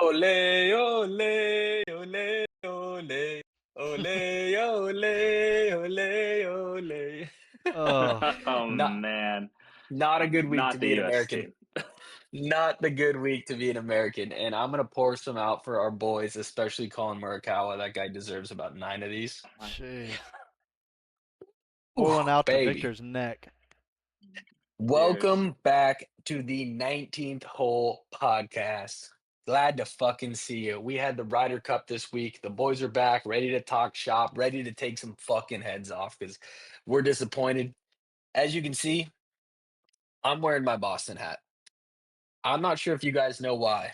Ole, ole, ole, ole, ole, ole, ole, ole. Oh, Oh Not man, not a good week to not the be an U.S. American. team. Not the good week to be an American. And I'm gonna pour some out for our boys, especially Colin Morikawa. That guy deserves about 9 of these. jeez. Ooh, Pour one out to baby. Victor's neck. Cheers. Welcome back to the 19th hole podcast. Glad to fucking see you. We had the Ryder Cup this week. The boys are back, ready to talk shop, ready to take some fucking heads off because we're disappointed. As you can see, I'm wearing my Boston hat. I'm not sure if you guys know why.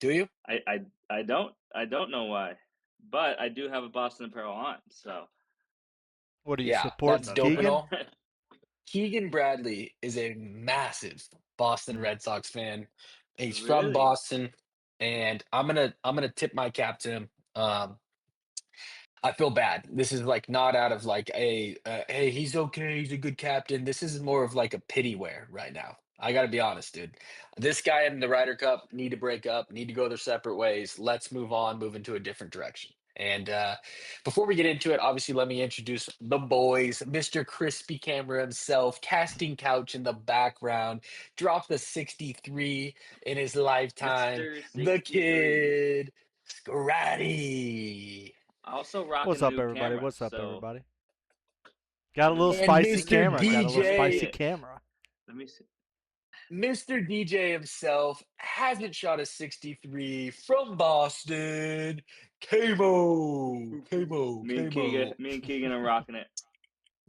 Do you? I don't know why, but I do have a Boston apparel on. So What are you Yeah, that's supporting, that's dope and Keegan? all. Keegan Bradley is a massive Boston Red Sox fan. He's from really. Boston, and I'm gonna tip my cap to him. I feel bad. This is like not out of like a hey, he's okay, he's a good captain. This is more of like a pity wear right now. I got to be honest, dude. This guy and the Ryder Cup need to break up, need to go their separate ways. Let's move on, move into a different direction. And before we get into it, obviously, let me introduce the boys. Mr. Crispy Camera himself, casting couch in the background, dropped the 63 in his lifetime. Mr. The 63. kid, Scratty. Also What's rocking a up, new everybody? camera. What's up, So everybody? Got a let little me And spicy let me Mr. camera. Got a little let me spicy DJ, camera. let me see. Mr. DJ himself hasn't shot a 63 from Boston. Kamo, Kamo, Kamo. Me and Keegan are rocking it.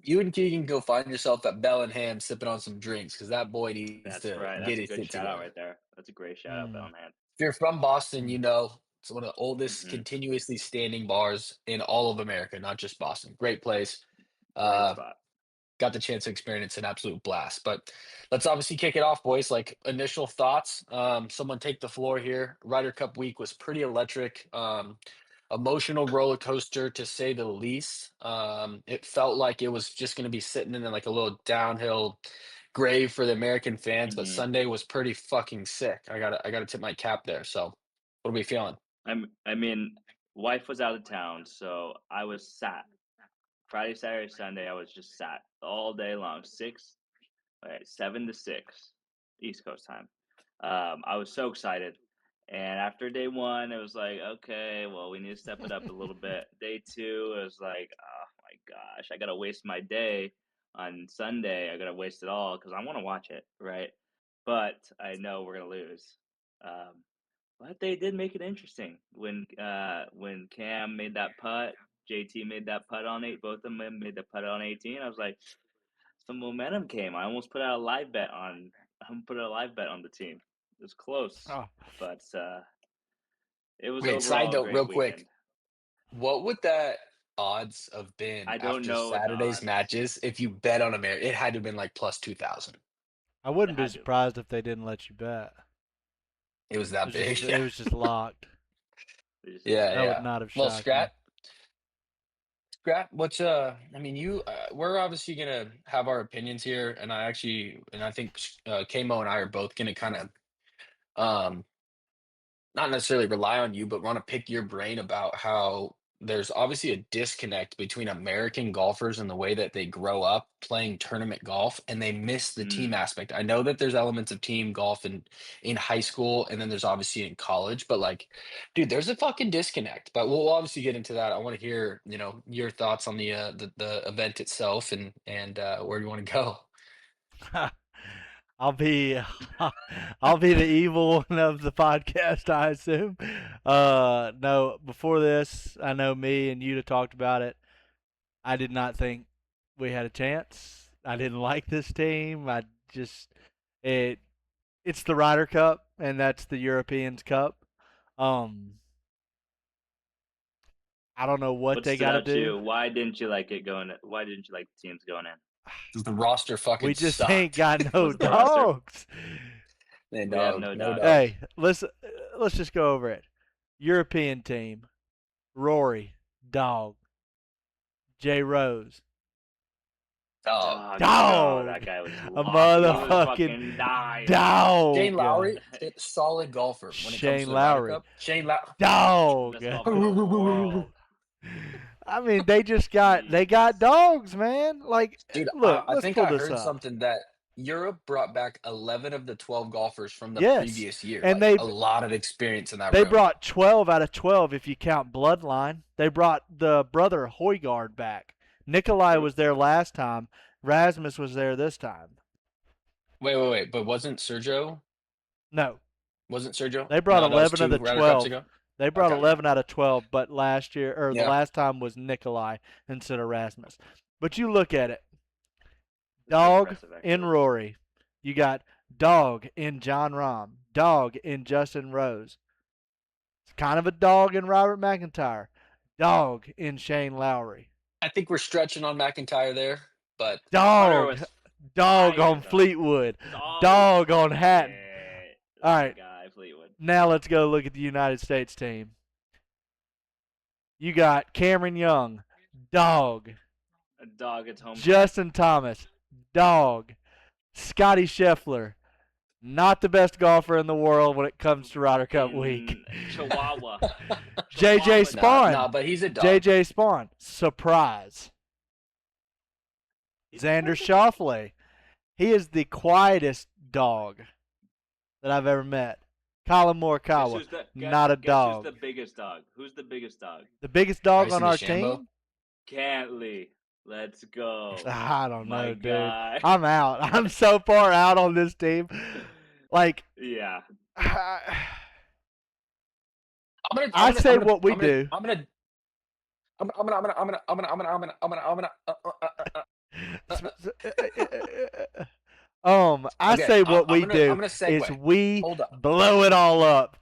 You and Keegan go find yourself at Bellingham sipping on some drinks because that boy needs That's to right. get That's a his good shit shout out together. right there. That's a great shout out, Mm, Bellingham. If you're from Boston, you mm. know it's one of the oldest Hmm. continuously standing bars in all of America, not just Boston. Great place. Great Uh, spot. got the chance to experience an absolute blast. But let's obviously kick it off, boys. Like initial thoughts. Someone take the floor here. Ryder Cup week was pretty electric. Emotional roller coaster to say the least. It felt like it was just going to be sitting in like a little downhill grave for the American fans, but Hmm. Sunday was pretty fucking sick. I gotta tip my cap there. So what are we feeling? I mean, wife was out of town, so I was sat. Friday, Saturday, Sunday, I was just sat all day long. 7 to 6, East Coast time. I was so excited. And after day one, it was like, okay, well, we need to step it up a little bit. Day two, it was like, oh my gosh, I gotta waste my day on Sunday. I gotta waste it all because I want to watch it, right? But I know we're gonna lose. Um, but they did make it interesting when Cam made that putt, JT made that putt on eight. Both of them made the putt on 18. I was like, some momentum came. I almost put out a live bet on. I put a live bet on the team. It was close, Oh, but it was Wait, side overall a note, great real quick. weekend. What would that odds have been I don't after know the Saturday's odds. matches if you bet on America? It had to have been like plus 2,000. I It wouldn't be had to have been. surprised if they didn't let you bet. It was that big. It was just locked. They just Yeah, That locked. would yeah. not have Well, shocked me. Scrap, what's I mean, we're obviously gonna have our opinions here, and I think Kamo and I are both gonna kind of um not necessarily rely on you, but want to pick your brain about how there's obviously a disconnect between American golfers and the way that they grow up playing tournament golf and they miss the team Mm, aspect. I know that there's elements of team golf in high school and then there's obviously in college, but like, dude, there's a fucking disconnect. But we'll obviously get into that. I want to hear, your thoughts on the event itself and where you want to go. I'll be I'll be the evil one of the podcast, I assume. No, before this, I know me and you talked about it. I did not think we had a chance. I didn't like this team. I just it it's the Ryder Cup and that's the Europeans Cup. Um I don't know what what they stood got to out to do. you? Why didn't you like it going? Why didn't you like the teams going in? The roster fucking We just ain't sucked. got no Was it the roster? dogs. And We have dog, no no dogs. dog. Hey, let's just go over it. European team: Rory, Dog, J Rose, Oh, Dog. Oh, Dog. that guy was A lost. He was motherfucking fucking dying. Shane dog. Lowry, solid golfer when it comes Shane to the Ryder Lowry. Cup. Shane Lowry. Dog. Best golfer in the world. I mean, they got Jesus. dogs, man. Like, Dude, look, I let's think pull I this heard up. something that Europe brought back 11 of the 12 golfers from the Yes, previous year. and Like a lot of experience in that they room. brought 12 out of 12 if you count Bloodline. They brought the brother Hoygaard back. Nikolai True. was there last time. Rasmus was there this time. Wait. But wasn't Sergio? No, Wasn't Sergio? they brought No, that was 11 of two the Ryder Cups 12. ago. They brought Okay. 11 out of 12, but last year or the Yeah. last time was Nikolai instead of Rasmus. But you look at it. This is Dog impressive, in actually. Rory. You got Dog in John Rahm. Dog in Justin Rose. It's kind of a dog in Robert McIntyre. Dog in Shane Lowry. I think we're stretching on McIntyre there, but Hunter Dog. was Dog fire, on though. Fleetwood. He's always Dog on Hatton. shit. All My right. guy, Fleetwood. Now let's go look at the United States team. You got Cameron Young. Dog. A dog at home track. Justin Thomas. Dog. Scotty Scheffler. Not the best golfer in the world when it comes to Ryder Cup week. In Chihuahua. JJ Spawn. nah, but he's a dog. JJ Spawn. Surprise. Xander Schauffele. He is the quietest dog that I've ever met. Colin Morikawa. Not a Guess dog. who's the biggest dog? Who's the biggest dog? The biggest dog Bryson on our DeChambeau? team? Cantley. Let's go. I don't My know, dude. guy. I'm out. I'm so far out on this team. Like, Yeah. I say what we do. I Okay, say what we I'm do gonna is segue. we Hold up. blow it all up.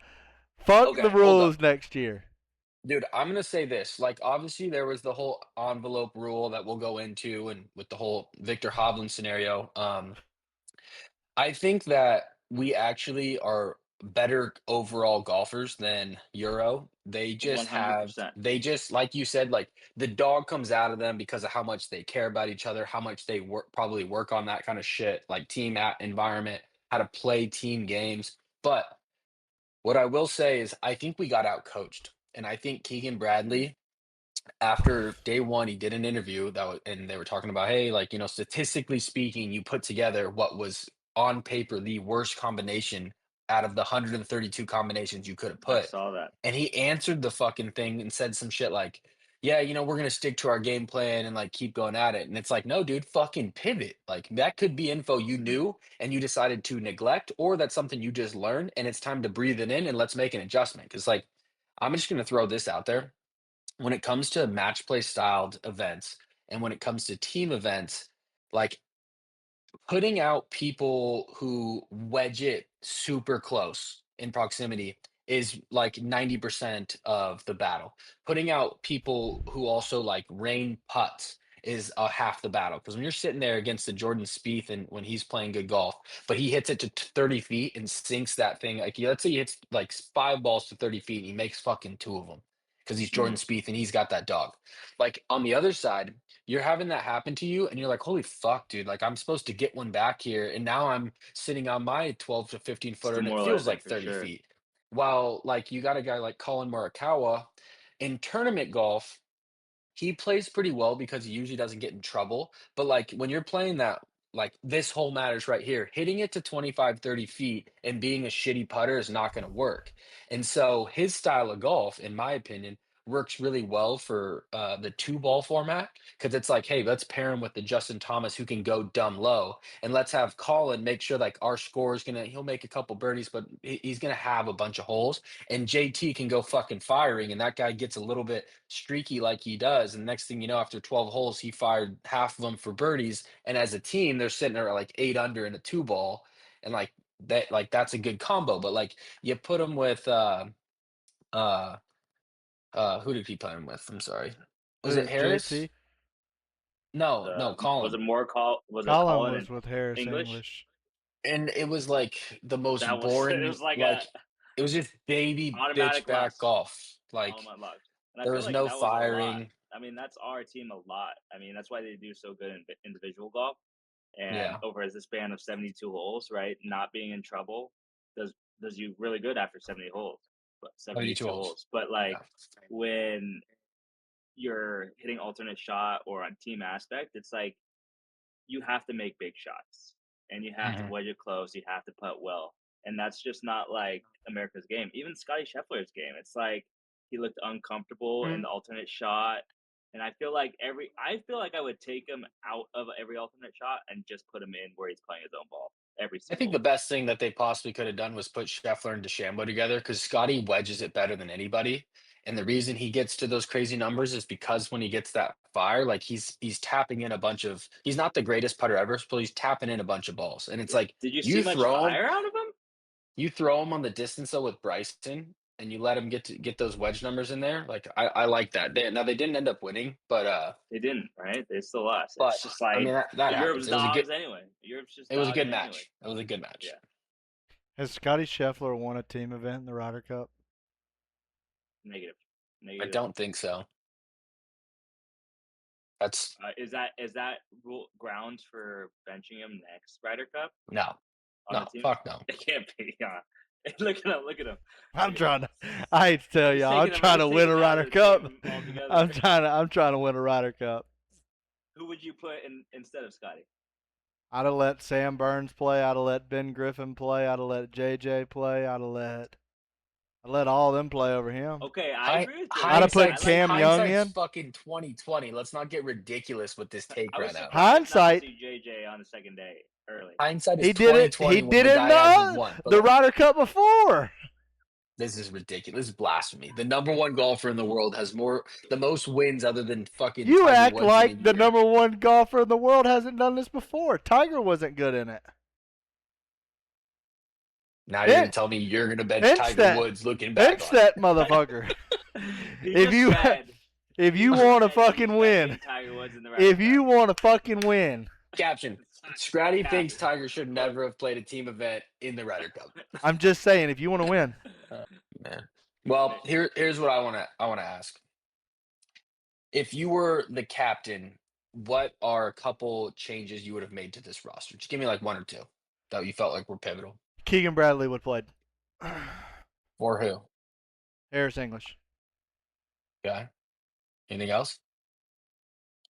Fuck Okay, the hold rules up. next year. Dude, I'm gonna say this. Like, obviously, there was the whole envelope rule that we'll go into, and with the whole Victor Hovland scenario. I think that we actually are better overall golfers than Euro. They just, like you said, like the dog comes out of them because of how much they care about each other, how much they probably work on that kind of shit, like team environment, how to play team games. But what I will say is, I think we got out coached, and I think Keegan 100%. Bradley after day one, he did an interview and they were talking about, hey, like, statistically speaking, you put together what was on paper the worst combination out of the 132 combinations you could have I put. saw that. And he answered the fucking thing and said some shit like, yeah, we're going to stick to our game plan and like keep going at it. And it's like, no, dude, fucking pivot. Like that could be info you Mhm. knew and you decided to neglect, or that's something you just learned and it's time to breathe it in and let's make an adjustment. Cause like, I'm just going to throw this out there when it comes to match play styled events and when it comes to team events, like putting out people who wedge it super close in proximity is like 90% of the battle. Putting out people who also like rain putts is half the battle. Because when you're sitting there against the Jordan Spieth and when he's playing good golf, but he hits it to 30 feet and sinks that thing. Like let's say he hits like 5 balls to 30 feet and he makes fucking 2 of them because he's Jordan Mhm. Spieth and he's got that dog. Like on the other side, you're having that happen to you and you're like, holy fuck, dude, like I'm supposed to get one back here and now I'm sitting on my 12 to 15 It's footer and it feels demoralizing like for 30 sure. feet while like you got a guy like Colin Morikawa in tournament golf, he plays pretty well because he usually doesn't get in trouble. But like when you're playing that, like this whole matters right here, hitting it to 25, 30 feet and being a shitty putter is not going to work. And so his style of golf, in my opinion, works really well for the 2 ball format because it's like, hey, let's pair him with the Justin Thomas who can go dumb low, and let's have Colin make sure like our score is he'll make a couple birdies, but he's gonna have a bunch of holes, and JT can go fucking firing, and that guy gets a little bit streaky like he does. And next thing you know, after 12 holes, he fired half of them for birdies. And as a team, they're sitting there at like 8 under in a 2 ball. And like that, like that's a good combo. But like you put him with uh who did he play him with? I'm sorry. Was it Harris? JT. No, Was Colin. it more call? Was it Colin Colin was in with Harris English? English. And it was like the most That was it boring, was like a like it was just baby bitch automatic back loss. golf. All Like my loss. And I there feel was like no that was a lot. firing. that's our team a lot. That's why they do so good in individual golf. And Yeah, over as a span of 72 holes, right? Not being in trouble does you really good after 70 holes, but 72 72 holes. holes. But Yeah. like when you're hitting alternate shot or on team aspect, it's like you have to make big shots and you have to Mhm. wedge it close. You have to putt well, and that's just not like America's game. Even Scotty Scheffler's game, it's like he looked uncomfortable in Mm. the alternate shot. And I feel like I would take him out of every alternate shot and just put him in where he's playing his own ball every I think the single. best thing that they possibly could have done was put Scheffler and DeChambeau together because Scotty wedges it better than anybody. And the reason he gets to those crazy numbers is because when he gets that fire, like he's tapping in a bunch of he's not the greatest putter ever, but he's tapping in a bunch of balls. And it's like Did you see much fire out of him? you throw him on the distance though with Bryson and you let him get those wedge numbers in there. Like I like that. Now they didn't end up winning, They didn't, right? They still lost. but It's just I mean like that happens. Europe's dogs anyway. Europe's just It was a dogs good anyway. match. It was a good match. Yeah, Has Scotty Scheffler won a team event in the Ryder Cup? negative, I negative. don't think so. That's Is that rule grounds for benching him next Ryder Cup no. on the No, team? fuck no. It can't be. Yeah. Look at him. Look at him. I'm Look at him. trying to. I hate to tell He's y'all, I'm taking him. trying He's to win taking a him out Ryder of the Cup. team altogether. I'm trying to win a Ryder Cup. Who would you put in instead of Scotty? I'd have let Sam Burns play. I'd have let Ben Griffin play. I'd have let JJ play. I'd let all of them play over him. Okay, I agree with I'd have JJ. put I like Cam Young hindsight's in. fucking 2020. Let's not get ridiculous with this take I was right now. surprised not to Hindsight. see JJ on the second day early. Hindsight is He did it. 2020 He when did the it in guy hasn't won. But the Ryder Cup before. this is ridiculous. This is blasphemy. The number one golfer in the world has the most wins other than fucking You Tiger act Woods in a like the year. number one golfer in the world hasn't done this before. Tiger wasn't good in it. Now you're gonna tell me you're gonna bench Bench Tiger that. Woods looking back Bench on it. that motherfucker. He if just you said if he you just want to said he's fucking win, benching Tiger Woods in the Ryder if Cup. you want to fucking win, Caption: Scratty Yeah. thinks Tiger should never have played a team event in the Ryder Cup. I'm just saying, if you want to win, Man. Well, here's what I wanna ask. If you were the captain, what are a couple changes you would have made to this roster? Just give me like one or two that you felt like were pivotal. Keegan Bradley would play. Or who? Harris English. Okay. Anything else?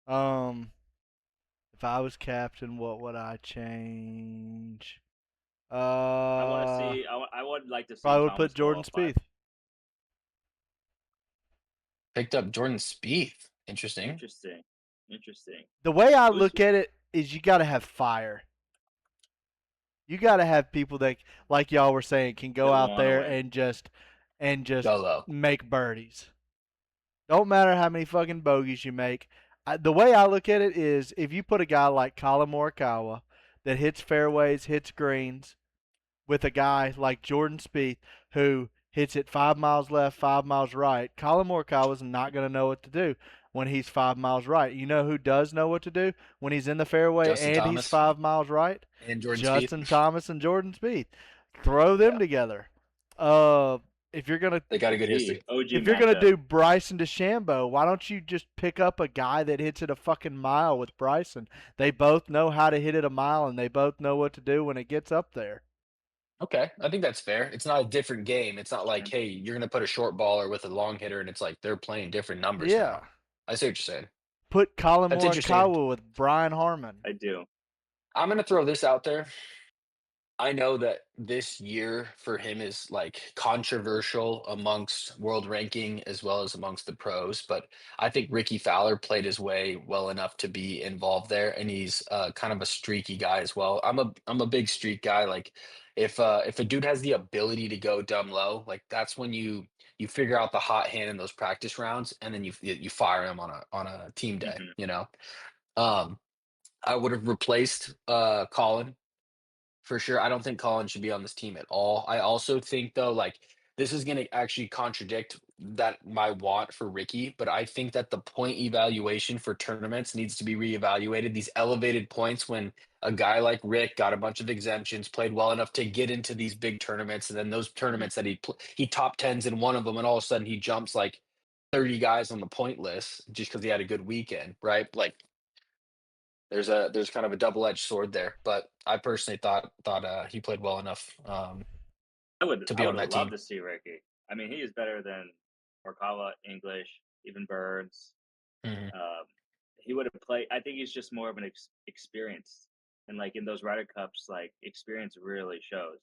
If I was captain, what would I change? I want to see. I would like to see Probably would Thomas put Jordan qualify. Spieth. Picked up Jordan Spieth. Interesting. Interesting. The way I Who's- look at it is you got to have fire. You got to have people that, like y'all were saying, can go That out wanna there win. and just Go low. make birdies. Don't matter how many fucking bogeys you make. The way I look at it is if you put a guy like Colin Morikawa that hits fairways, hits greens, with a guy like Jordan Spieth who hits it 5 miles left, 5 miles right, Colin Morikawa's not going to know what to do when he's 5 miles right. You know who does know what to do when he's in the fairway Justin and he's Thomas 5 miles right? and Jordan Justin Spieth. Thomas and Jordan Spieth. Throw them Yeah. together. If you're gonna They got a good history. OG if you're gonna matchup. do Bryson DeChambeau, why don't you just pick up a guy that hits it a fucking mile with Bryson? They both know how to hit it a mile, and they both know what to do when it gets up there. Okay, I think that's fair. It's not a different game. It's not like, hey, you're gonna put a short baller with a long hitter, and it's like they're playing different numbers Yeah. now. I see what you're saying. Put Colin That's interesting. Morikawa with Brian Harmon. I do. I'm gonna throw this out there. I know that this year for him is like controversial amongst world ranking as well as amongst the pros, but I think Ricky Fowler played his way well enough to be involved there, and he's kind of a streaky guy as well. I'm a big streak guy. Like if a dude has the ability to go dumb low, like that's when you figure out the hot hand in those practice rounds, and then you fire him on a team day. Mhm. You know, um, I would have replaced Colin for sure. I don't think Colin should be on this team at all. I also think though, like this is going to actually contradict that my want for Ricky, but I think that the point evaluation for tournaments needs to be reevaluated. These elevated points when a guy like Rick got a bunch of exemptions, played well enough to get into these big tournaments, and then those tournaments that he top tens in one of them, and all of a sudden he jumps like 30 guys on the point list just because he had a good weekend, right? Like there's kind of a double-edged sword there, but I personally thought he played well enough to I be would on have that loved team. to see Ricky. I mean, he is better than Morikawa, English, even Burns. Mhm. Um, he would have played. I think he's just more of an experience, and like in those Ryder Cups, like experience really shows,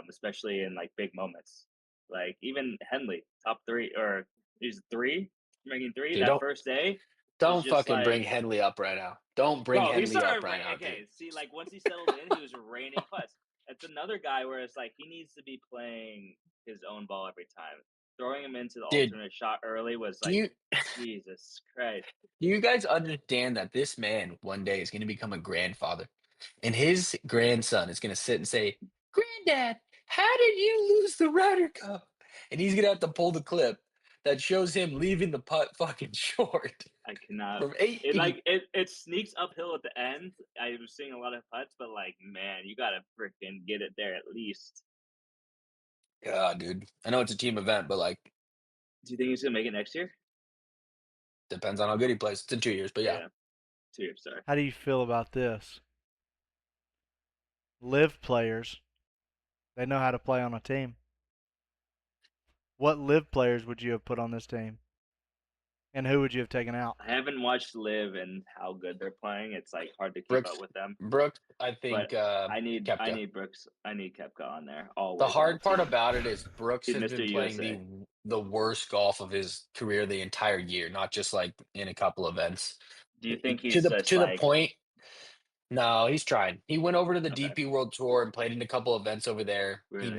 especially in like big moments. Like even Henley, top three or he's three, ranking three Dude, that first day was don't just fucking bring like, Henley up right now. Don't bring bro. He Henley up started right now, dude. okay. See, like once he settled in, he was raining putts. It's another guy where it's like he needs to be playing his own ball every time. Throwing him into the Dude, alternate shot early was do like, you Jesus Christ. do you guys understand that this man one day is gonna become a grandfather? And his grandson is gonna sit and say, "Granddad, how did you lose the Ryder Cup?" And he's gonna have to pull the clip that shows him leaving the putt fucking short I cannot. from 8 It feet. like it sneaks uphill at the end. I was seeing a lot of putts, but like, man, you gotta freaking get it there at least. God, dude. I know it's a team event, but, like, Do you think he's gonna make it next year? depends on how good he plays. It's in 2 years, but yeah. Yeah, 2 years. Sorry. How do you feel about this? Live players, they know how to play on a team. What live players would you have put on this team? And who would you have taken out? I haven't watched Live and how good they're playing. It's like hard to keep up Brooks with them. Brooks, I But think, I Koepka. need Brooks. I need Kepka on there The always on the hard part team. about it is Brooks He's has Mr. been playing USA. the worst golf of his career the entire year, not just, like, in a couple events. Do you think To he's just the like point. No, he's trying. He went over to the okay, DP World Tour and played in a couple events over there. really?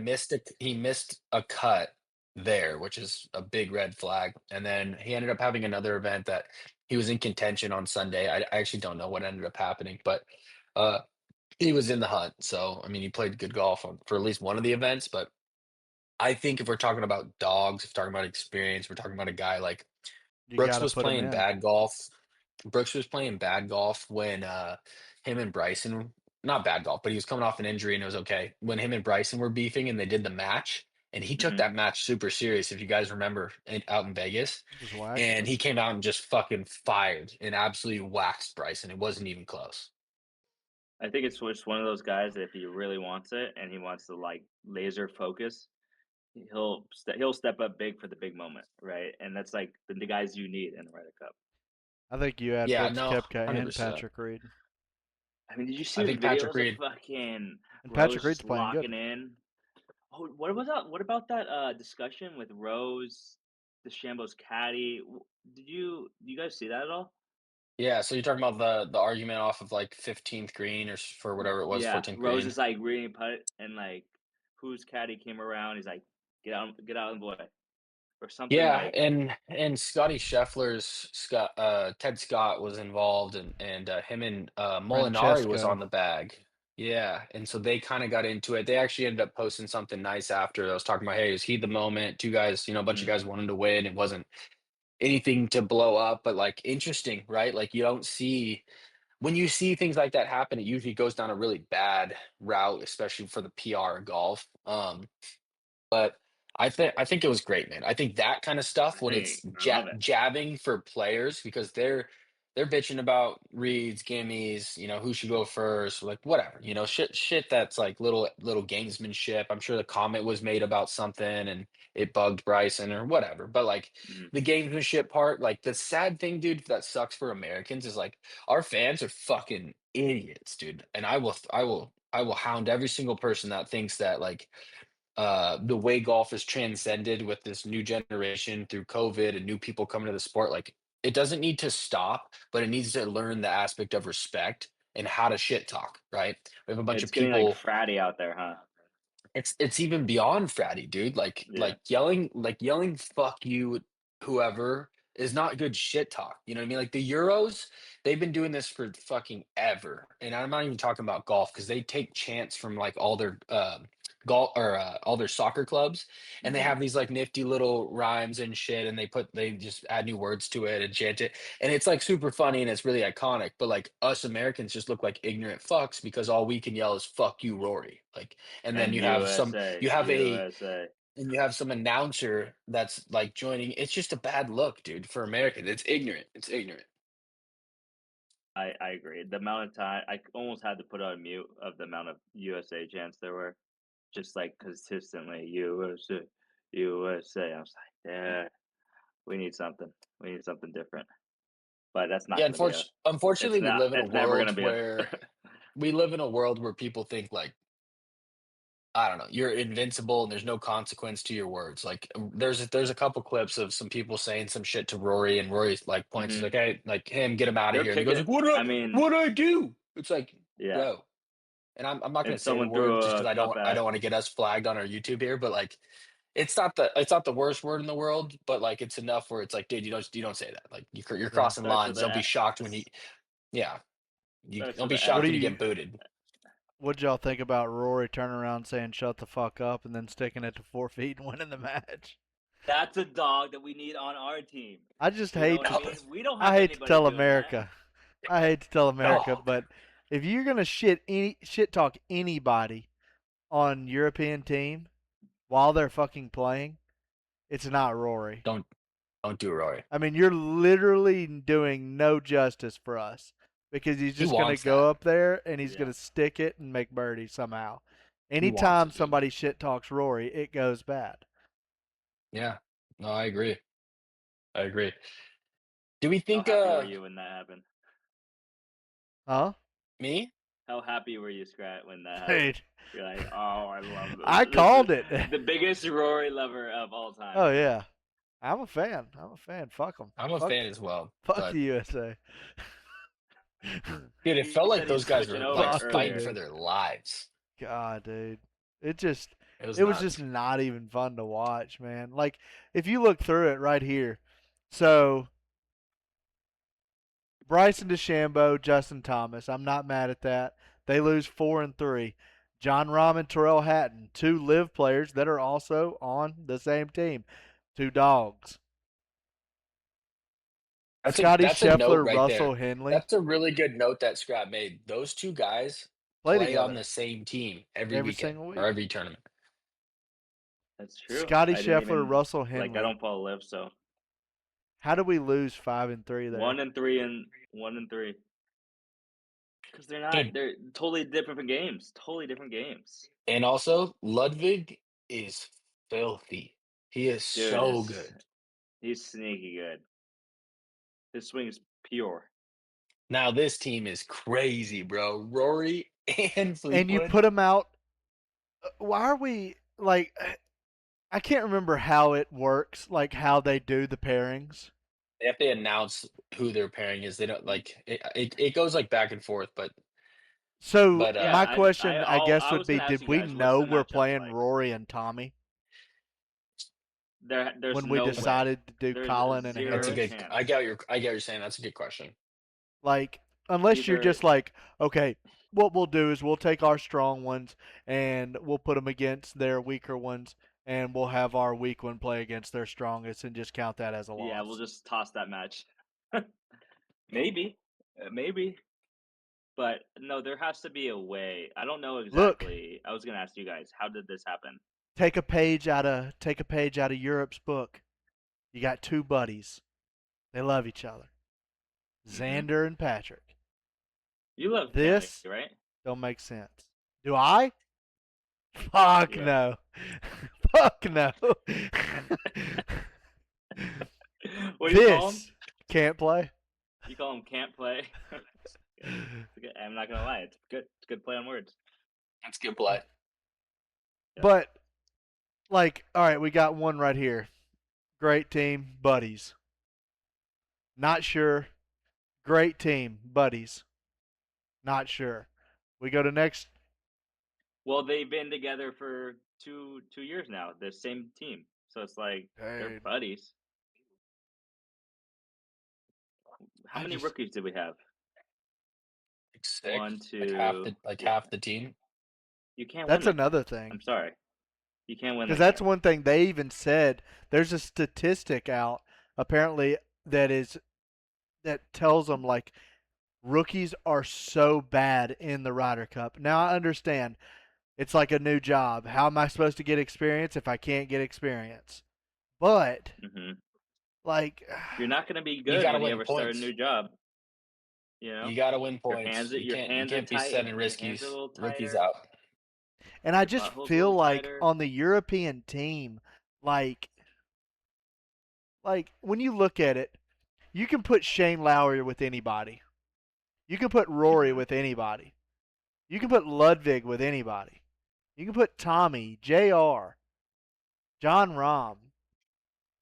He missed a cut there, which is a big red flag. And then he ended up having another event that he was in contention on Sunday. I actually don't know what ended up happening, but uh he was in the hunt. So I mean he played good golf for at least one of the events. But I think if we're talking about dogs, if we're talking about experience, we're talking about a guy like You got Brooks to was put them playing in. bad golf. Brooks was playing bad golf when, him and Bryson, not bad golf, but he was coming off an injury and it was okay. When him and Bryson were beefing and they did the match, and he took Hmm. that match super serious, if you guys remember, out in Vegas, Just waxed and him. he came out and just fucking fired and absolutely waxed Bryson. It wasn't even close. I think it's just one of those guys that if he really wants it and he wants to like laser focus, he'll step up big for the big moment, right? And that's like the guys you need in the Ryder Cup. I think you had Yeah, Brooks no, Koepka and 100%. Patrick Reed. I mean, did you see I the think Patrick videos of Reed. fucking And Patrick Rose Reed's just playing good. locking in? Oh, what was that? What about that discussion with Rose, DeChambeau's caddy? Do you guys see that at all? Yeah, so you're talking about the argument off of, like, 15th green or for whatever it was, Yeah, 14th Rose green. is like reading putt and like whose caddy came around, he's like, get out of the way. Or something Yeah, like and Scotty Scheffler's Ted Scott was involved and him and Molinari was Francesco. on the bag. Yeah, and so they kind of got into it. They actually ended up posting something nice after. I was talking about, hey, is he the moment? Two guys, a bunch of mhm, guys wanted to win. It wasn't anything to blow up, but like interesting, right? Like you don't see when you see things like that happen, it usually goes down a really bad route, especially for the PR golf. But I think it was great, man. I think that kind of stuff when it's I love it. jabbing for players because they're bitching about reads, gimmies, who should go first, like whatever, shit that's like little gamesmanship. I'm sure the comment was made about something and it bugged Bryson or whatever. But like Mhm. the gamesmanship part, like the sad thing, dude, that sucks for Americans is like our fans are fucking idiots, dude. And I will hound every single person that thinks that like the way golf has transcended with this new generation through COVID and new people coming to the sport, like it doesn't need to stop, but it needs to learn the aspect of respect and how to shit talk, right? We have a bunch of It's getting like people. fratty out there, huh? It's even beyond fratty, dude. Like Yeah. like yelling "fuck you," whoever is not good shit talk. You know what I mean? Like the Euros, they've been doing this for fucking ever, and I'm not even talking about golf because they take chants from like all their golf or all their soccer clubs, and they Hmm. have these like nifty little rhymes and shit, and they just add new words to it and chant it, and it's like super funny and it's really iconic. But like us Americans just look like ignorant fucks because all we can yell is "fuck you, Rory." Like and then And you have USA, you have a USA. and you have some announcer that's like joining. It's just a bad look, dude, for America. It's ignorant. It's ignorant. I agree. The amount of time I almost had to put on mute of the amount of USA chants there were, just like consistently USA, USA. I was like, yeah, we need something. We need something different. But that's not Yeah, going to be a. It's unfortunately, we not. live in a It's never going world to be a. where people think like, I don't know, you're invincible and there's no consequence to your words. Like there's a couple clips of some people saying some shit to Rory, and Rory's like points, he's Hmm. like, hey, like him, get him out of They're here. And he goes kicking like, it. I mean, what did I do? It's like, yeah. bro. And I'm not gonna And say the someone word threw just a because cup I at. don't want to get us flagged on our YouTube here, but like it's not the worst word in the world, but like it's enough where it's like, dude, you don't say that. Like you're Yeah. crossing Starts with lines. the Don't be shocked when you S. yeah. You Starts don't with be the What shocked do when you S. you get booted. What'd y'all think about Rory turning around saying "shut the fuck up" and then sticking it to 4 feet and winning the match? That's a dog that we need on our team. I just You know hate what I to mean? We don't I have hate to anybody tell doing that. America. I hate to tell America, Dog. but if you're gonna shit talk anybody on European team while they're fucking playing, it's not Rory. Don't don't do it, Rory. I mean, you're literally doing no justice for us because he's He just gonna wants go that. up there and he's Yeah. gonna stick it and make birdie somehow. He wants Anytime it, dude. somebody shit talks Rory, it goes bad. Yeah. No, I agree. I agree. Do we How think happy were you when that happened? Huh? me? How happy were you, Scrat, when that happened? Dude, You're like, oh, I love I this. This is called it. the biggest Rory lover of all time. Oh yeah, I'm a fan. I'm a fan. Fuck them. I'm a Fuck. fan as well. Fuck But the USA. dude, it felt He like said those he's guys switching were over like Fuck them, fighting earlier. for dude. their lives. God, dude. It was It was just nuts. not even fun to watch, man. Like if you look through it right here, so Bryson DeChambeau, Justin Thomas. I'm not mad at that. They lose 4-3. John Rahm and Terrell Hatton, two live players that are also on the same team. Two dogs. Scotty That's a note Scheffler, right there. Russell Henley That's a really good note that Scott made. Those two guys play play on together the same team every every weekend single or week. every tournament. That's true. Scotty I didn't Scheffler, even Russell like. I Henley. don't follow live, so How do we lose 5-3 one there? and three and 1 and 3 because they're not. Dude, They're totally different games. Totally different games. and also Ludwig is filthy. He is Dude so is good. he's sneaky good. His swing is pure. Now this team is crazy, bro. Rory and And you Fleetwood. put them out. Why are we like? I can't remember how it works, like how they do the pairings. They have to announce who their pairing is. They don't like it goes like back and forth, So but Yeah, my question, I guess, I would was be: gonna ask did you we guys, what's know the we're matchup playing like? Rory and Tommy There's when we no way. decided to do There's Colin and that's a zero Harris? good chance. I get what you're saying. That's a good question. Like, unless you're Either just like, okay, what we'll do is we'll take our strong ones and we'll put them against their weaker ones, and we'll have our weak one play against their strongest and just count that as a yeah, we'll loss. just toss that match. Maybe, maybe, but no, there has to be a way. I don't know Look, exactly. I was gonna ask you guys, how did this happen? take a page out of Europe's book. You got two buddies. They love each other. Hmm. Xander and Patrick. You love family, This right? don't make sense. Do I? Fuck Yeah. no. Fuck no. What do you call him? This can't play. You call him can't play. I'm not gonna lie, it's good. It's good play on words. That's a good play. Yeah. But like, all right, we got one right here. Great team, buddies. Not sure. Great team, buddies. Not sure. We go to next. Well, they've been together for two years now. The same team, so it's like they're Dude, buddies. How I many just rookies did we have? Like One, six, two. Yeah, half the team. you can't win that's like that. another thing. I'm sorry, you can't win Because like that's that. one thing they even said. There's a statistic out apparently that is that tells them like rookies are so bad in the Ryder Cup. Now I understand It's like a new job. How am I supposed to get experience if I can't get experience? But Hmm. like, You're not going to be You good gotta when you win ever start a new points. job. You know, You gotta win your points. hands You your hands are can't be tight. sending Your hands are a little rookies tighter. out. and I Your just butthole's a feel little like tighter. on the European team, like when you look at it, you can put Shane Lowry with anybody. You can put Rory Hmm. with anybody. You can put Ludwig with anybody. You can put Tommy, JR, John Rahm,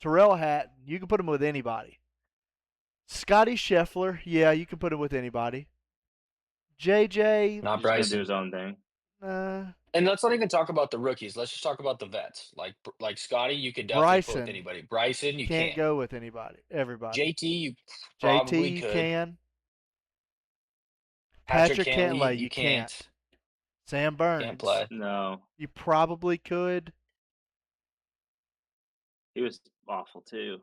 Terrell Hatton. You can put him with anybody. Scotty Scheffler, yeah, you can put him with anybody. JJ, Not He's just going to do Bryson. his own thing. uh, And let's not even talk about the rookies. Let's just talk about the vets. Like Scotty, you could definitely put with Bryson anybody. Bryson, you can't can't. go with anybody. Everybody. JT, you JT, probably you could. can. Patrick Patrick Cantley, Cantlay, you you can't. can't. Sam Can't Burns, play. No, you probably could. he was awful too.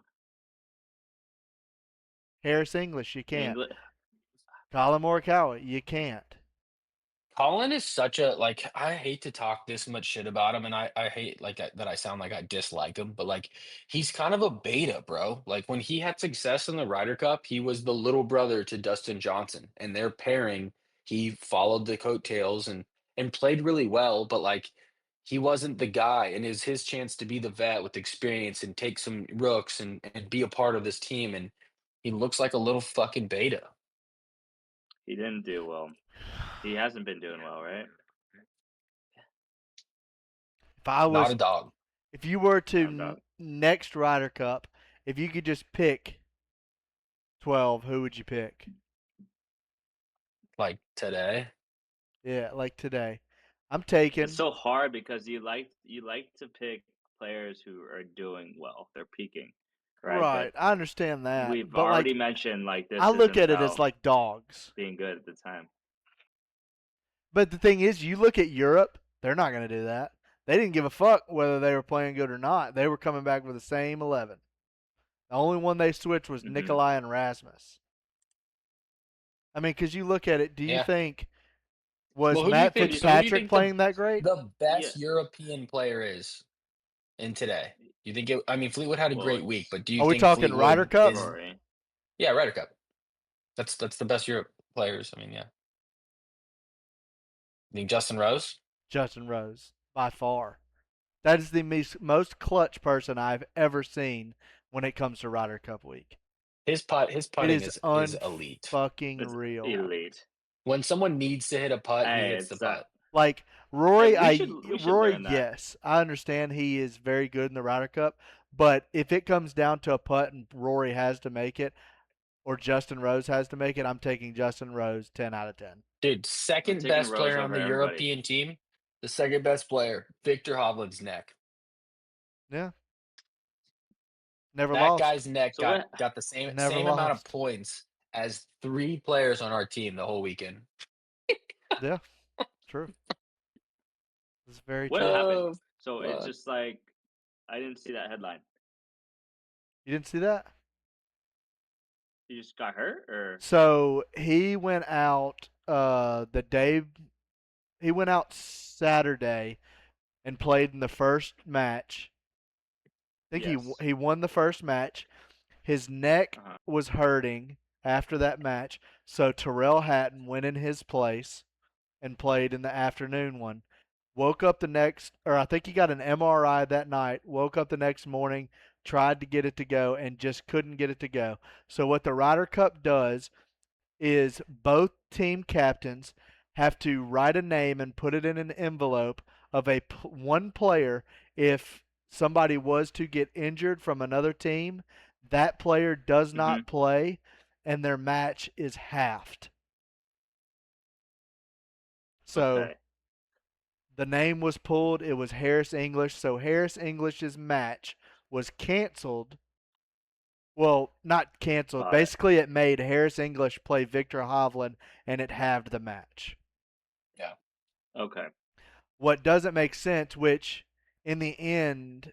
Harris English, you can't. English. Colin Morikawa, you can't. Colin is such a like I hate to talk this much shit about him and I hate like that I sound like I dislike him, but like he's kind of a beta, bro. Like when he had success in the Ryder Cup, he was the little brother to Dustin Johnson and their pairing, he followed the coattails and played really well, but like he wasn't the guy and it was his chance to be the vet with experience and take some rooks and be a part of this team and he looks like a little fucking beta. He didn't do well. He hasn't been doing well, right? If I Not was, a dog. if you were to No, dog. next Ryder Cup, if you could just pick 12, who would you pick? Like today. Yeah, like today. I'm It's taking so hard because you like to pick players who are doing well. They're peaking, right? But right. I understand that, we've but already like mentioned like I this look isn't at it as about like dogs. being good at the time. But the thing is, you look at Europe, they're not going to do that. They didn't give a fuck whether they were playing good or not. They were coming back with the same 11. The only one they switched was Hmm. Nikolai and Rasmus. I mean, because you look at it, do you Yeah. think was Well, who do you Matt think? You, So, who do you Fitzpatrick think playing that great? the yeah. best European player is in today? You think it? I mean, Fleetwood had a Well, great week, it's but do you Are we think talking Ryder Fleetwood Cup? is? Rory. Yeah, Ryder Cup. That's the best Europe players. I mean, yeah. You think Justin Rose? Justin Rose, by far. That is the most clutch person I've ever seen when it comes to Ryder Cup week. His It putting is is elite. unfucking It's real. elite. When someone needs to hit a putt, he Hey, hits the it's putt. Like we should Rory, learn that. yes, I understand he is very good in the Ryder Cup, but if it comes down to a putt and Rory has to make it, or Justin Rose has to make it, I'm taking Justin Rose 10 out of 10. Dude, I'm second taking best Rose player on over the everybody. European team. The second best player, Victor Hovland's neck. Yeah, never That lost, guy's neck So what? got the same never same amount of lost. points as three players on our team the whole weekend. Yeah, true. It's very What true. happened? Oh, So it's fuck. just like I didn't see that headline. You didn't see that? He just got hurt, or So he went out the day he went out Saturday and played in the first match. I think yes. he won the first match. His neck Uh-huh. was hurting after that match, so Terrell Hatton went in his place and played in the afternoon one. Woke up the next, or I think he got an MRI that night. Woke up the next morning, tried to get it to go, and just couldn't get it to go. So what the Ryder Cup does is both team captains have to write a name and put it in an envelope of one player. If somebody was to get injured from another team, that player does Hmm. not play and their match is halved. So Okay. the name was pulled. It was Harris English. So Harris English's match was canceled. Well, not canceled. Got it. Basically, it made Harris English play Victor Hovland, and it halved the match. Yeah. Okay. What doesn't make sense, which in the end,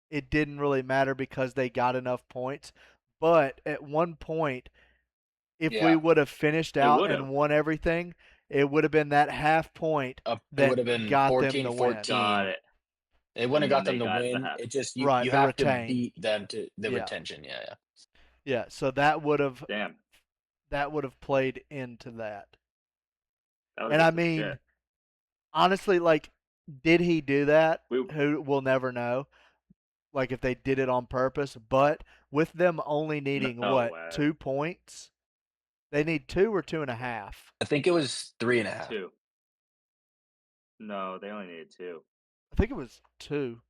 it didn't really matter because they got enough points. But at one point, if we Yeah. would have finished It out would and have. won everything, it would have been that half point It would have that been got them 14, the win. 14. Got it. It wouldn't And have then got them they to got the win. half. It just Right, you to have to retain. beat them to the Yeah. retention. Yeah. Yeah, so that would have Damn. played into that. That And I was mean, shit. honestly, like, did he do that? We- Who will never know. Like if they did it on purpose, but with them only needing No what, way. 2 points? They need 2 or 2.5. I think it was 3.5. 2. No, they only needed 2. I think it was 2.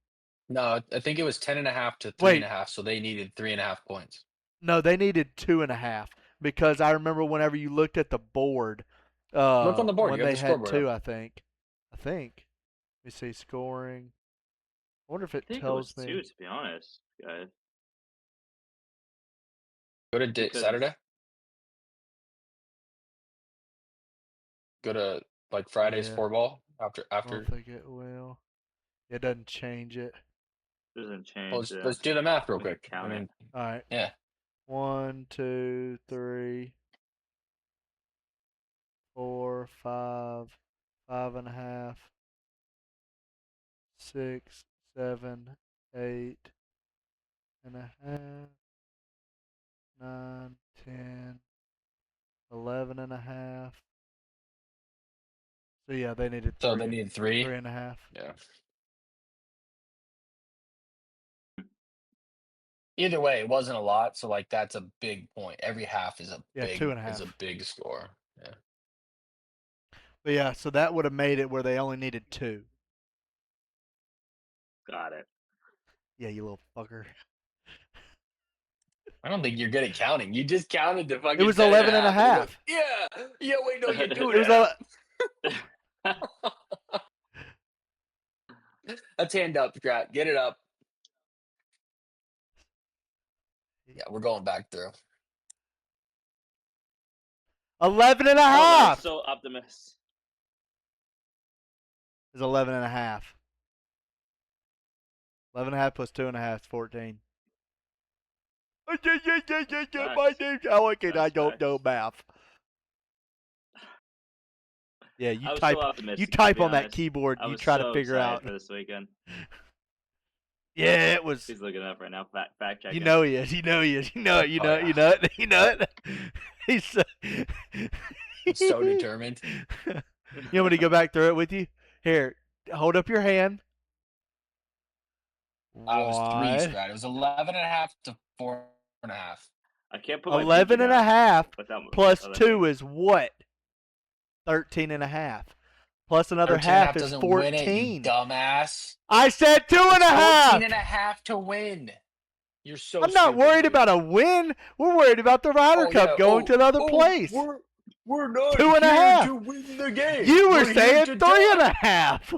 No, I think it was 10.5 to Wait. 3.5. So they needed 3.5 points. No, they needed 2.5 because I remember whenever you looked at the board, Look on the board. when You have they the had scoreboard 2, up. I think. Let me see scoring. I wonder if I it think it was tells 2, me. to be honest, guys. Go to Because Saturday. Go to like Friday's Yeah. 4-ball I after. don't think it will. It doesn't change it. doesn't Well, change let's do the math real when you quick. I count it. mean, All right. yeah. 1, 2, 3, 4, 5, 5.5, 6, 7, 8.5, 9, 10, 11.5. So yeah, they needed So 3. they needed 3. 3.5. Yeah. Either way, it wasn't a lot. So like that's a big point. Every half is a Yeah, 2.5. big score. Yeah. But yeah, so that would have made it where they only needed 2. Got it. Yeah, you little fucker. I don't think you're good at counting. You just counted the fucking It was 10 and a 11 and a half. And you go, half. yeah. Wait, no, you do It was it. a Let's hand up, Scrat. Get it up. Yeah, we're going back through. 11 and a Oh, they're half. so optimistic. It's 11 and a half. 11 and a half plus 2.5 is 14. My name's Alec and I don't know math. Yeah, you I was type so optimistic. to type be on that honest. keyboard. I You was try so to figure excited out. for this weekend. Yeah, it was. He's looking up right now. Fact checking. You know he is. You know he is. You know it. You Oh, know it. yeah. You know it. You know it. He's so, So determined. You want me to go back through it with you? Here, hold up your hand. I was 3, What? Scrat. It was 11.5 to 4.5. I can't put my 11 pinky and a down half without plus other 2 hand. is what? 13 and a half. Plus another 13 and a half half is doesn't win it, you 14. dumbass. I said 2 and It's a half. 14 and a half to win. You're so I'm not stupid, worried dude. about a win. We're worried about the Ryder Cup going to another place. We're not 2 and a here half. to win the game. You were We're saying here to 3 and die. a half.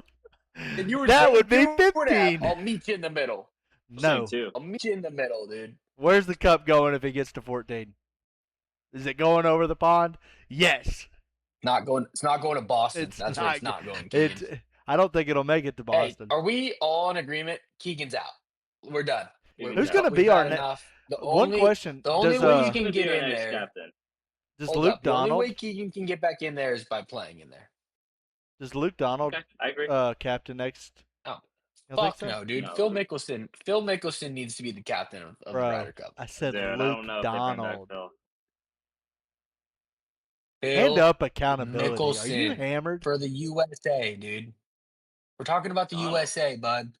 And you were That saying would be 2.5. 15. I'll meet you in the middle. No. I'll meet you in the middle, dude. Where's the cup going if it gets to 14? Is it going over the pond? Yes. It's not going to Boston. It's That's not, where it's not going, it's. Keegan. I don't think it'll make it to Hey, Boston. are we all in agreement? Keegan's out. We're done. Who's going to We've be our had next? enough. One question. The only Does way Who's you going can to be get our in next there. captain? does Hold Luke up. The only Donald? way Keegan can get back in there is by playing in there. Does Luke Donald Okay, I agree. captain next? Oh, You don't think fuck so? no, dude. No. Phil Mickelson needs to be the captain of the Bro, Ryder Cup. I said Dude, I Luke don't know if they bring back Donald. Phil. Hand Phil up accountability. Are you Mickelson hammered? for the USA, dude. We're talking about the Donald. USA, bud.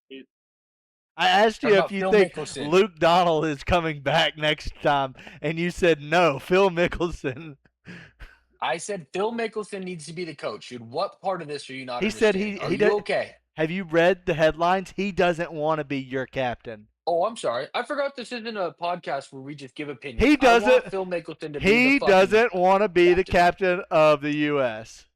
I asked you Talking if about you Phil think Mickelson. Luke Donald is coming back next time, and you said no, Phil Mickelson. I said Phil Mickelson needs to be the coach, dude. What part of this are you not He said understanding? Are he you did. okay? Have you read the headlines? He doesn't want to be your captain. Oh, I'm sorry. I forgot this isn't a podcast where we just give opinions. He I want doesn't. Phil Mickelson to be He the fucking doesn't want to be the captain. captain of the U.S.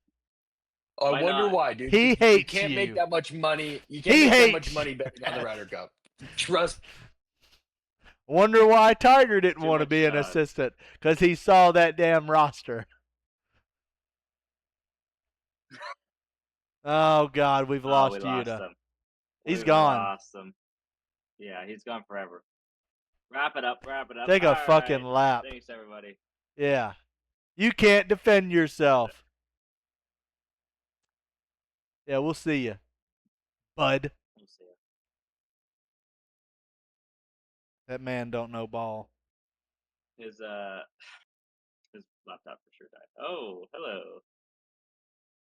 I Why wonder not? why, dude. He You hates can't make you. that much money. You can't He make that much hates money betting on the Ryder Cup. Trust. Wonder why Tiger didn't Too want to much, be an assistant, because he saw that damn roster. Oh God, we've lost we lost Yuta. him. He's We've gone. Lost him. Yeah, he's gone forever. Wrap it up. Take a All fucking right. lap. Thanks, everybody. Yeah. You can't defend yourself. Yeah, we'll see you, bud. We'll see. That man don't know ball. His his laptop for sure died. Oh, hello.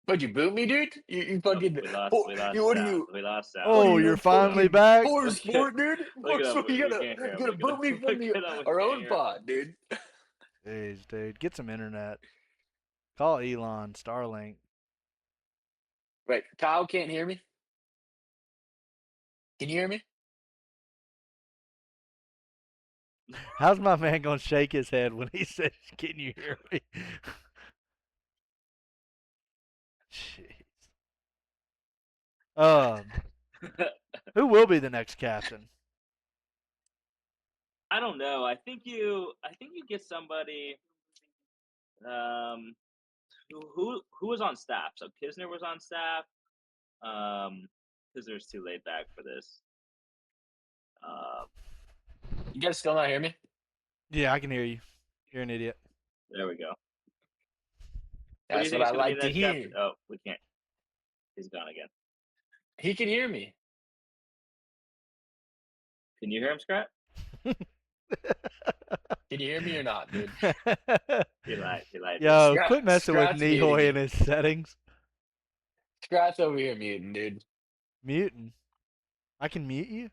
What'd you boot me, dude? You Nope, fucking we you lost what are sound. you We lost sound. what are Oh, you you're a finally fucking back. poor Look at sport, dude? look it up. So you We gotta can't hear you him. gotta Look it up. you gotta boot me Look from the it up. We our can't own hear him. pod, dude. Jeez, dude, get some internet. Call Elon Starlink. Wait, Kyle can't hear me? Can you hear me? How's my man gonna shake his head when he says, "Can you hear me?" Jeez. Who will be the next captain? I don't know. I think you get somebody um who was on staff. So Kisner was on staff. Kisner's too laid back for this. Um, You guys still not hear me? Yeah, I can hear you. You're an idiot. there we go. Who do you That's what think is I going to be like the to next captain? hear. Oh, we can't. He's gone again. He can hear me. Can you hear him, Scrat? Can you hear me or not, dude? He lied. He lied to us. Yo, quit messing with Scrat's muting Nihoy me. and his settings. Scrat's over here muting, dude. Muting. I can mute you?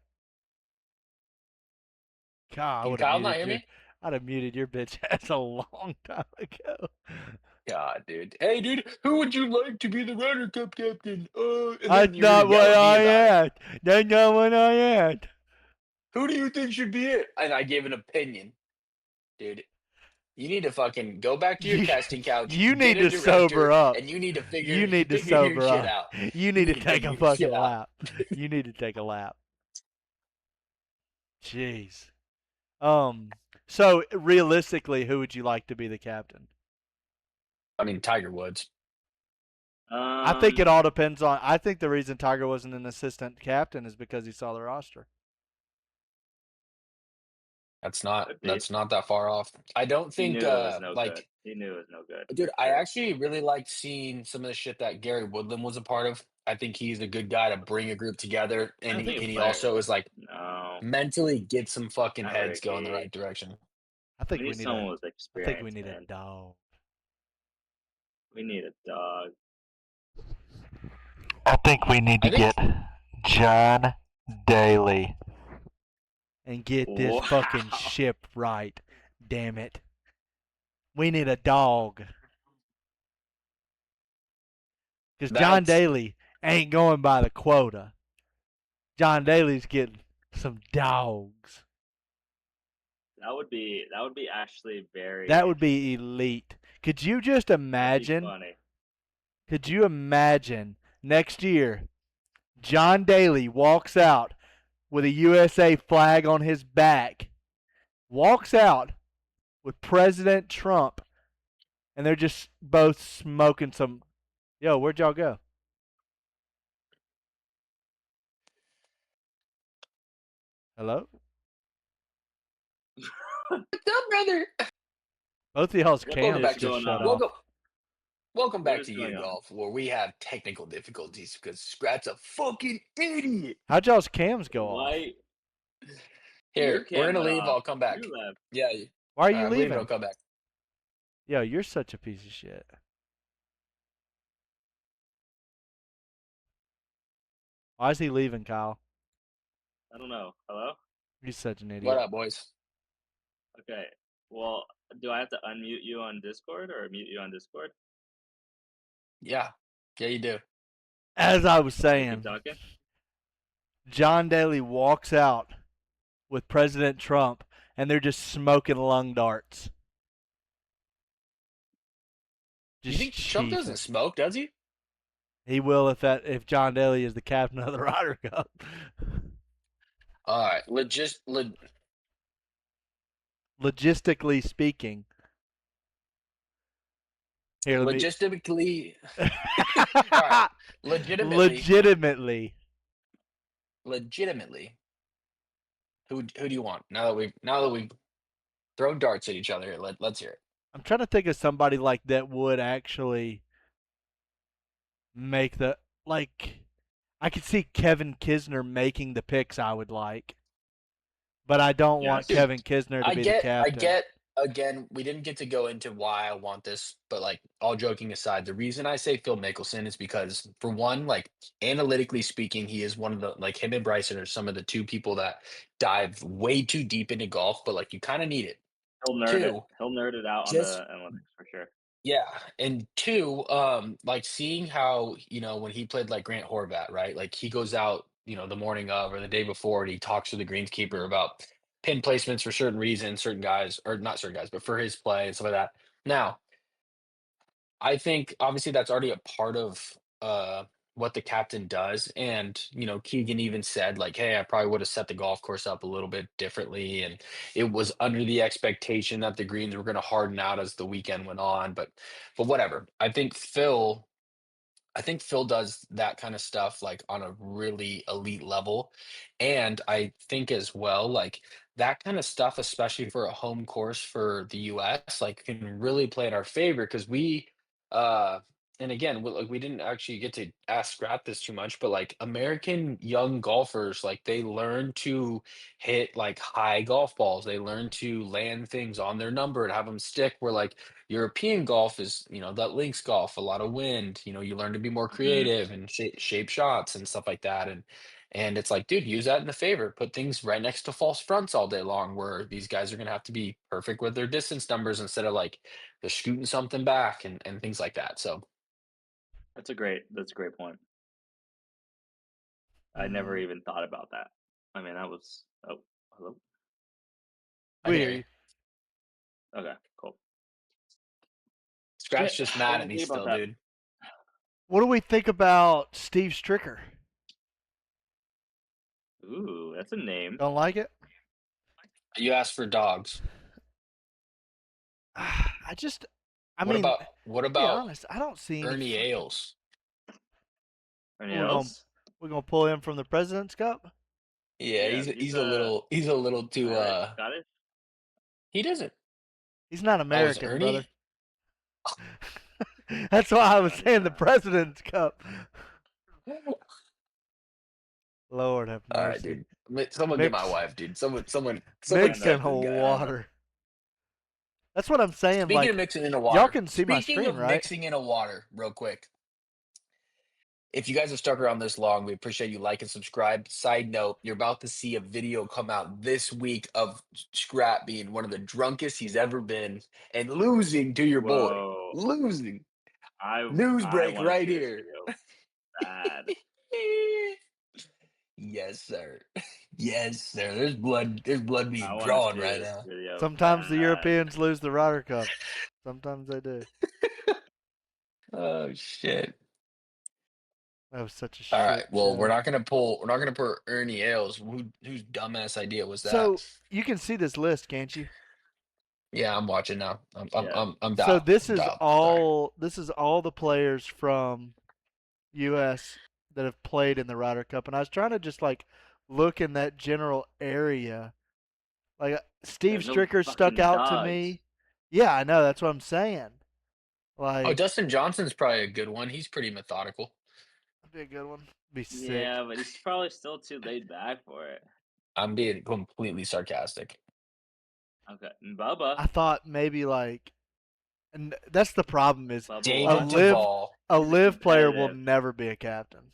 God, I Can would have Kyle not muted hear your me? I'd have muted your bitch ass a long time ago. God, dude. Hey, dude, who would you like to be the Ryder Cup captain? And then That's you're gonna not yell what at me I about it. asked. That's not what I asked. Who do you think should be it? And I gave an opinion, dude. You need to fucking go back to your You, casting couch, you get need a to sober director, up. and you need to You need to figure your sober shit up. out. You You need to need to take figure a your fucking shit out. lap. You need to take a lap. Jeez. Um. So realistically, who would you like to be the captain? I mean, Tiger Woods. I think Um, it all depends on. I think the reason Tiger wasn't an assistant captain is because he saw the roster. could be. That's not that far off. I don't He think knew it was no good. like He knew it was no good dude, for I sure. actually really liked seeing some of the shit that Gary Woodland was a part of. I think he's a good guy to bring a group together, I and think a he player. also is like No, mentally get some fucking not heads going the Ricky. right direction. I We think we need need a. someone with I think we experience, need a man. dog. We need a dog. I think we need I to think get John Daly and get this fucking Wow. ship right. Damn it. We need a dog. Because John that's Daly ain't going by the quota. John Daly's getting some dogs. That would be actually That very. would be elite. Could you just That'd be imagine? funny. Could you imagine next year John Daly walks out with a USA flag on his back, walks out with President Trump, and they're just both smoking some. Yo, where'd y'all go? Hello? what's up, brother? Both of y'all's What Welcome cams is back to just going shut on? off. welcome welcome What back is to going you on? golf, where we have technical difficulties because Scrat's a fucking idiot. How'd y'all's cams go off? Why your Here, we're cam gonna went leave. off? I'll come back. You left. Yeah, Why are you I'm leaving. I'll leaving? come back. Yo, you're such a piece of shit. Why is he leaving, Kyle? I don't know. Hello? He's such an What idiot. up, boys? Okay. Well, do I have to unmute you on Discord or mute you on Discord? Yeah, yeah, you do. As I was Okay, keep saying, talking. John Daly walks out with President Trump, and they're just smoking lung darts. You Just think Trump chiefing. doesn't smoke? Does he? He will if John Daly is the captain of the Ryder Cup. All right, Logistically speaking. Here, let me. logistically. All right, legitimately, Legitimately. legitimately. Who do you want? Now that we've thrown darts at each other, let's hear it. I'm trying to think of somebody like that would actually make the. like I could see Kevin Kisner making the picks I would like, but I don't want Yes. Dude, Kevin Kisner to I be the get I captain. get again, we didn't get to go into why I want this, but like all joking aside, the reason I say Phil Mickelson is because for one, like analytically speaking, he is one of the like him and Bryson are some of the two people that dive way too deep into golf, but like you kind of need it. Two, He'll nerd it out on just the analytics for sure. yeah, and two, like seeing how, when he played like Grant Horvat, right? Like he goes out, the morning of or the day before, and he talks to the greenskeeper about pin placements for certain reasons, certain guys, or not certain guys, but for his play and stuff like that. Now, I think obviously that's already a part of what the captain does. And, Keegan even said, like, hey, I probably would have set the golf course up a little bit differently. And it was under the expectation that the greens were going to harden out as the weekend went on. But whatever. I think Phil does that kind of stuff like on a really elite level. And I think as well, like that kind of stuff, especially for a home course for the US, like can really play in our favor because uh and again, like we didn't actually get to ask Scrap this too much, but like American young golfers, like they learn to hit like high golf balls. They learn to land things on their number and have them stick where like European golf is, that links golf, a lot of wind, you learn to be more Mhm. creative and shape shots and stuff like that. And it's like, dude, use that in the favor. Put things right next to false fronts all day long where these guys are gonna have to be perfect with their distance numbers instead of like they're scooting something back and things like that. So That's a great point. I never Mm, even thought about that. I mean, that was oh, hello? I can we hear hear you. you. Okay, cool. Scratch Shit, just I mad at didn't me think about still, that. dude. What do we think about Steve Stricker? Ooh, that's a name. Don't like it? You asked for dogs. I just, I What mean, about what to be about honest, I don't see any Ernie fucking. Ailes? Anything We're gonna else? we're gonna pull him from the President's Cup. Yeah, Yeah, he's he's he's a little too Irish, Scottish. he doesn't. He's not Oh, is American, brother. Ernie? That's why I was No, he's saying the not. President's Cup. Lord have All right, mercy. dude. Someone get my Mix wife, dude. Someone Random. mixing step this guy up. water. That's what I'm saying. Speaking of Like, mixing into y'all water, can see my speaking screen, of right? mixing into water, real quick. If you guys have stuck around this long, we appreciate you like and subscribe. Side note, you're about to see a video come out this week of Scrap being one of the drunkest he's ever been and losing to your boy. Whoa. Losing. I News I break want to right see this here. video bad. Yes, sir. Yes, sir. There's blood I being want to drawn see right this now. video Sometimes the bad. Europeans lose the Ryder Cup. Sometimes they do. Oh shit. That was such a All right. shit Well, we're show. not gonna pull. We're not gonna put Ernie Ailes. Whose dumbass idea was that? So you can see this list, can't you? Yeah, I'm watching now. Yeah. I'm So dialed. this I'm is dialed. Sorry. all this is all the players from US that have played in the Ryder Cup, and I was trying to just like look in that general area. Like Steve There's no Stricker stuck fucking out to dogs. me. Yeah, I know. That's what I'm saying. Oh, Like, Dustin Johnson's probably a good one. He's pretty methodical. that'd be a good one. Be sick. Yeah, but he's probably still too laid back for it. I'm being completely sarcastic. Okay. And Bubba. I thought maybe like, and that's the problem is Bubba a David what? live Duvall. a He's live player will competitive. never be a captain.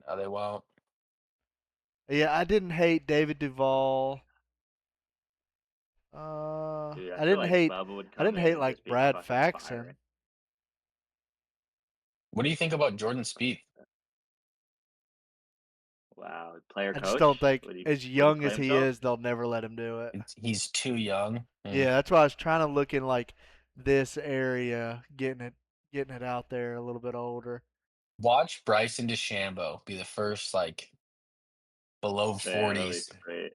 No, they won't. Yeah, I didn't hate David Duval. Dude, I I feel didn't like hate Bubba would I come didn't in hate and like just be Brad fucking firing. Faxon. What do you think about Jordan Spieth? Wow. Player I just don't coach? think as Would he young play as he himself? is, they'll never let him do it. He's too young. Yeah, that's why I was trying to look in like this area, getting it out there a little bit older. Watch Bryson DeChambeau be the first like below Yeah, that'll be 40s great.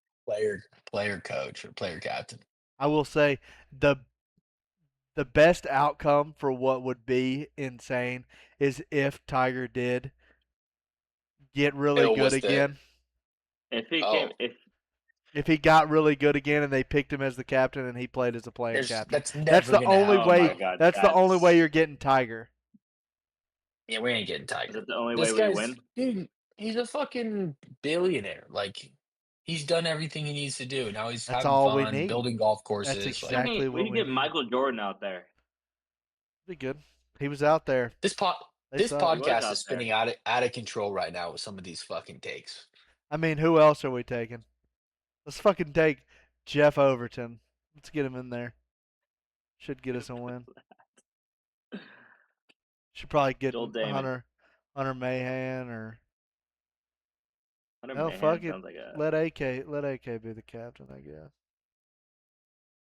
player coach or player captain. I will say the the best outcome for what would be insane is if Tiger did get really It good was the again. If he came, oh, if If he got really good again and they picked him as the captain and he played as a playing there's captain. that's That's never the gonna only oh happen my way though. god, that's the only way that's you're getting Tiger. Yeah, we ain't getting Is Tiger. that the only way This we guy's win? dude. He's a fucking billionaire. Like, he's done everything he needs to do. Now he's That's having all we fun, need. building golf That's courses. Like exactly We what can we get need. Michael Jordan out there. Be good. He was out there. this pot, They this suck. He was podcast is out there. spinning out of control right now with some of these fucking takes. I mean, who else are we taking? Let's fucking take Jeff Overton. Let's get him in there. Should get us a win. Should probably get Joel Damon. Hunter Mahan or Hunter hell, Mahan fuck it. sounds like a Let AK be the captain, I guess.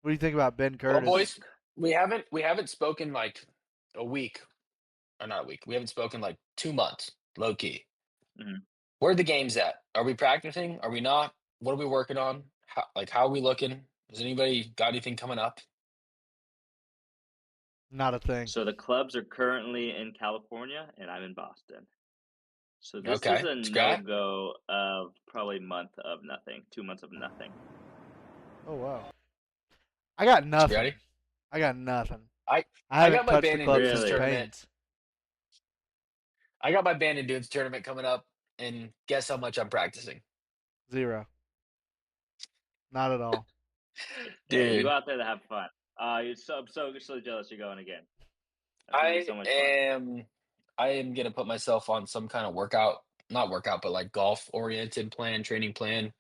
What do you think about Ben Well, Curtis? boys, we haven't spoken like a week, or not a week. We haven't spoken like 2 months, low key. Mhm. Where are the games at? Are we practicing? Are we not? What are we working on? How are we looking? Has anybody got anything coming up? Not a thing. So the clubs are currently in California, and I'm in Boston. So this is Okay, a Scott, no-go of probably month of nothing, 2 months of nothing. Oh wow. I got nothing. Scotty. I got nothing. I I I got haven't my touched the band and club dunes since Really? tournament. Payne's. I got my band and dunes tournament coming up, and guess how much I'm practicing, 0. Not at all. Hey, you go dude. out there to have fun. I'm so jealous you're going again. That's gonna be I so much fun. am I am gonna put myself on some kind of workout, not workout, but like golf oriented plan, training plan.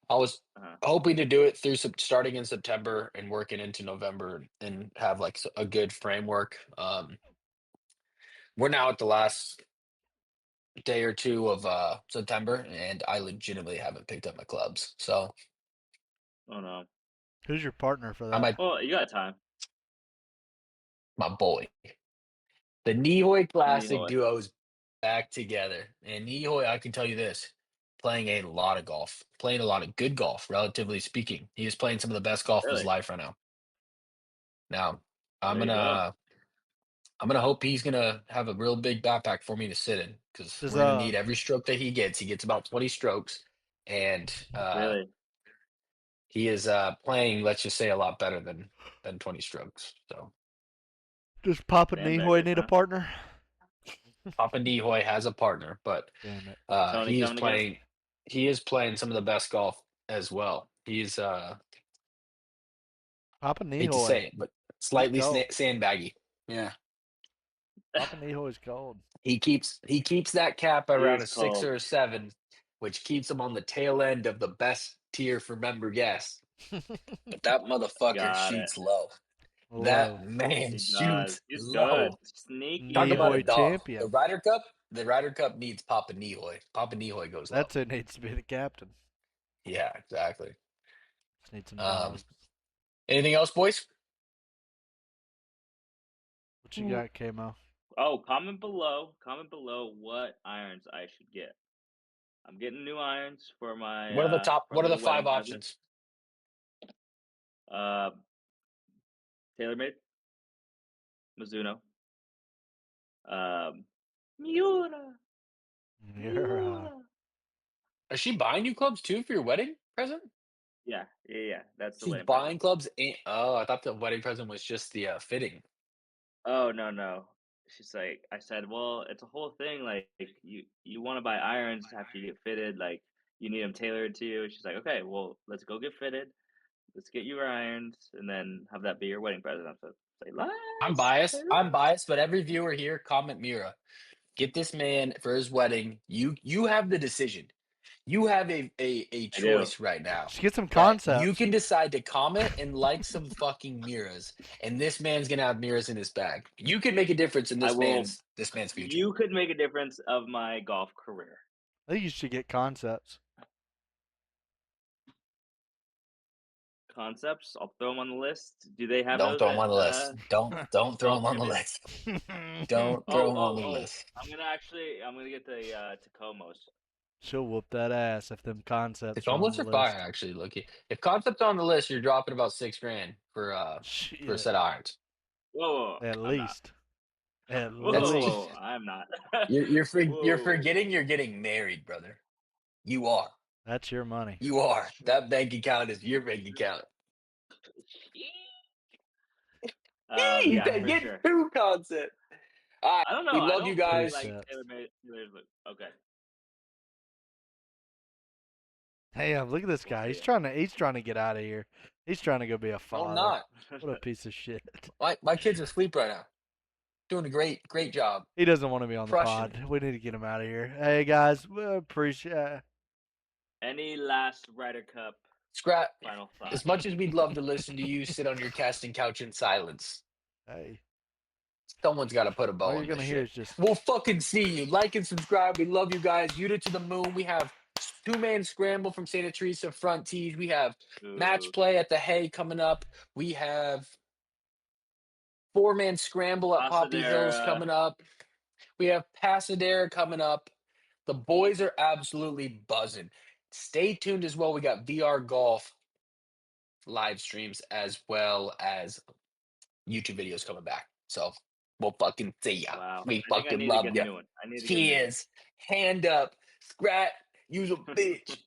I was Uh-huh. hoping to do it through starting in September and working into November and have like a good framework. We're now at the last day or two of September, and I legitimately haven't picked up my clubs. So Oh no. Who's your partner for I that? might Well, you got time. my boy. The Nihoy Classic Nihoy. duo is back together. And Nihoy, I can tell you this, playing a lot of golf, playing a lot of good golf, relatively speaking. He is playing some of the best golf of his Really? life right now. Now, Well, I'm there you go. gonna I'm gonna hope he's gonna have a real big backpack for me to sit in because Does we're gonna need every stroke that he gets. He gets about 20 strokes, and Really? he is playing, let's just say, a lot better than 20 strokes. So does Papa Nihoy Sandbaggers, need a huh? partner? Papa Nihoy has a partner, but Damn it. Tony he is coming again? playing. He is playing some of the best golf as well. He's Papa hate to Nihoy. say it, but He's slightly cold. sandbaggy. Yeah, Papa Nihoy's cold. he keeps that cap He around is a 6 or cold. a 7, which keeps him on the tail end of the best tier for member guests. But that motherfucker Got it. shoots low. That Low. man He does. shoots He's good. low. Sneaky Talk about a Nihoy good. dog. The champion. Ryder Cup. The Ryder Cup needs Papa Nihoy. Papa Nihoy goes low. That's who needs to be the captain. Yeah, exactly. Just need some Um, dogs. anything else, boys? What you got, Kamo? Oh, comment below. Comment below what irons I should get. I'm getting new irons for What are the top? my What are the little five wedding present. options? Uh, TaylorMade, Mizuno, um, Miura, Yeah. Is she buying you clubs too for your wedding present? Yeah. That's the She's wedding present. buying clubs. Oh, I thought the wedding present was just the fitting. Oh no. She's like, I said, well, it's a whole thing. Like you want to buy irons after you get fitted. Like you need them tailored to you. She's like, okay, well, let's go get fitted. Let's get you your irons, and then have that be your wedding present. I said, say I'm less, say biased. I'm less. biased, but every viewer here, comment Mira. Get this man for his wedding. You have the decision. You have a I do. choice right now Just get some that you concepts. can decide to comment and like some fucking mirrors, and this man's gonna have mirrors in his bag. You can make a difference in I this will. man's future. You could make a difference of my golf career. I think you should get concepts. Concepts. I'll throw them on the list. Do they have Don't those throw him at? on the list. Don't throw him on Okay, the maybe. list. Don't throw him on the Oh. list. I'm gonna get the Tacomas. She'll whoop that ass if them The concepts are on Tacomas the are fire, list. actually. Looky, if concept's on the list, you're dropping about 6 grand for a Shit. set of irons. Whoa, At I'm not. least. At That's least. I'm not. you're Whoa. forgetting you're getting married, brother. You are. That's your money. You are. That bank account is your bank account. He Yeah, said for get sure. two concept. All right, I don't know. we I love you don't really guys. like Precepts. Taylor's look. Okay, Damn, look at this we'll guy. see. He's trying to get out of here. He's trying to go be a No, I'm father. not. What a piece of shit. My kid's asleep right now. Doing a great job. He doesn't want to be on the Crushing pod. it. We need to get him out of here. Hey guys, we appreciate. Any last Ryder Cup Scrap. final As thoughts? much as we'd love to listen to you sit on your casting couch in silence, Hey, someone's got to put a all bow you're on this gonna hear shit. is just We'll fucking see you. Like and subscribe. We love you guys. Yuta to the moon. We have two-man scramble from Santa Teresa front tees. We have match Ooh, play at the Hay coming up. We have four-man scramble at Poppy Hills Pasadena. coming up. We have Pasadena coming up. The boys are absolutely buzzing. Stay tuned as well. We got VR golf live streams as well as YouTube videos coming back. So we'll fucking see ya. Wow. We I think I fucking need to love get a ya. new one. I need to get a new one. Cheers. Hand up. Scrat. Use a bitch.